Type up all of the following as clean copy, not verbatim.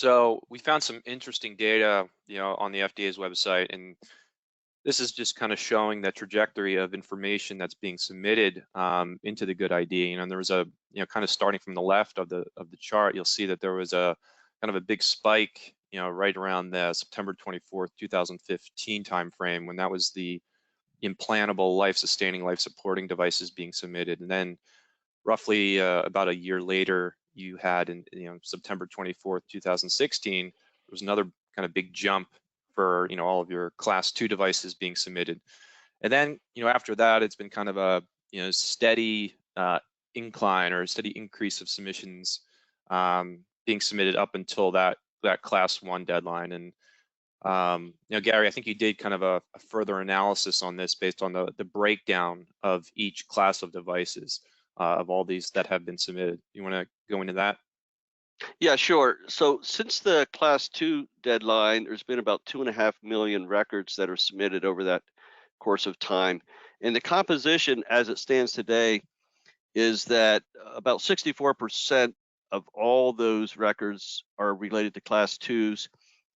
So we found some interesting data, on the FDA's website, and this is just kind of showing the trajectory of information that's being submitted into the GUDID. And there was a, kind of starting from the left of the chart, you'll see that there was a kind of a big spike, right around the September 24th, 2015 timeframe, when that was the implantable life-sustaining, life-supporting devices being submitted. And then roughly about a year later, you had in September 24th, 2016, there was another kind of big jump for all of your class 2 devices being submitted. And then after that, it's been kind of a steady incline or a steady increase of submissions being submitted up until that class 1 deadline. And Gary, I think you did kind of a further analysis on this based on the breakdown of each class of devices of all these that have been submitted. You want to go into that? Yeah, sure. So since the class 2 deadline, there's been about 2.5 million records that are submitted over that course of time. And the composition as it stands today is that about 64% of all those records are related to class 2s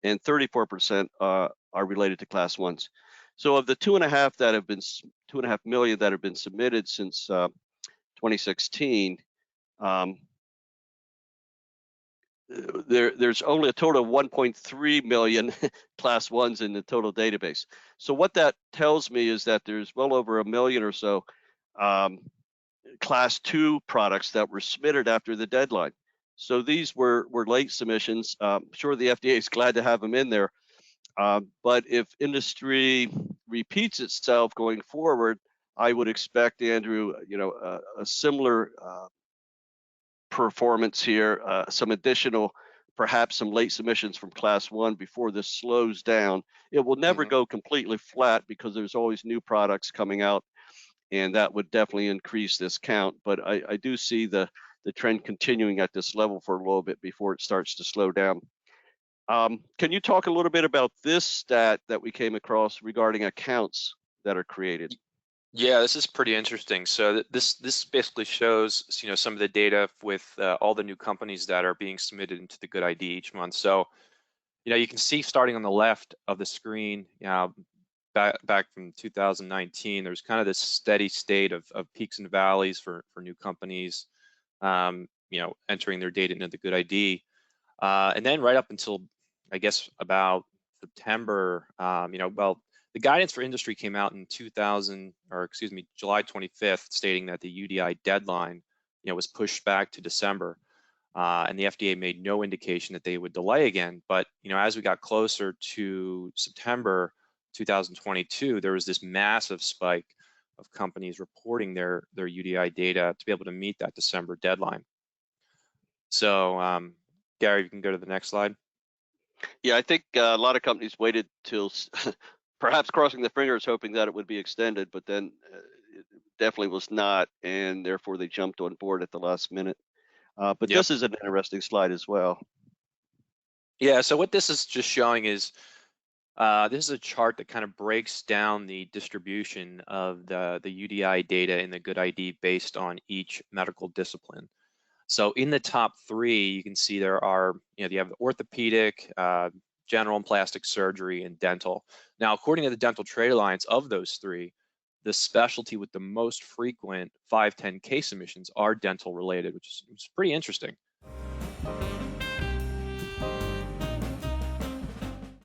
and 34% are related to class 1s. So of the 2.5 million that have been submitted since 2016, there's only a total of 1.3 million class 1s in the total database. So what that tells me is that there's well over 1 million or so class 2 products that were submitted after the deadline. So these were late submissions. I'm sure the FDA is glad to have them in there. But if industry repeats itself going forward, I would expect, Andrew, a similar performance here, some additional, perhaps some late submissions from class 1 before this slows down. It will never go completely flat because there's always new products coming out, and that would definitely increase this count. But I do see the trend continuing at this level for a little bit before it starts to slow down. Can you talk a little bit about this stat that we came across regarding accounts that are created? Yeah, this is pretty interesting. So this basically shows some of the data with all the new companies that are being submitted into the GUDID each month. So you can see starting on the left of the screen, back from 2019, there's kind of this steady state of peaks and valleys for new companies, entering their data into the GUDID, and then right up until I guess about September, well, the guidance for industry came out in July 25th, stating that the UDI deadline, was pushed back to December, and the FDA made no indication that they would delay again. But as we got closer to September 2022, there was this massive spike of companies reporting their UDI data to be able to meet that December deadline. So, Gary, you can go to the next slide. Yeah, I think a lot of companies waited till perhaps crossing their fingers, hoping that it would be extended, but then it definitely was not, and therefore they jumped on board at the last minute. But Yep. this is an interesting slide as well. Yeah, so what this is just showing is this is a chart that kind of breaks down the distribution of the UDI data in the GUDID based on each medical discipline. So in the top 3, you can see there are, you have the orthopedic, general and plastic surgery, and dental. Now, according to the Dental Trade Alliance, of those 3, the specialty with the most frequent 510K submissions are dental related, which is pretty interesting.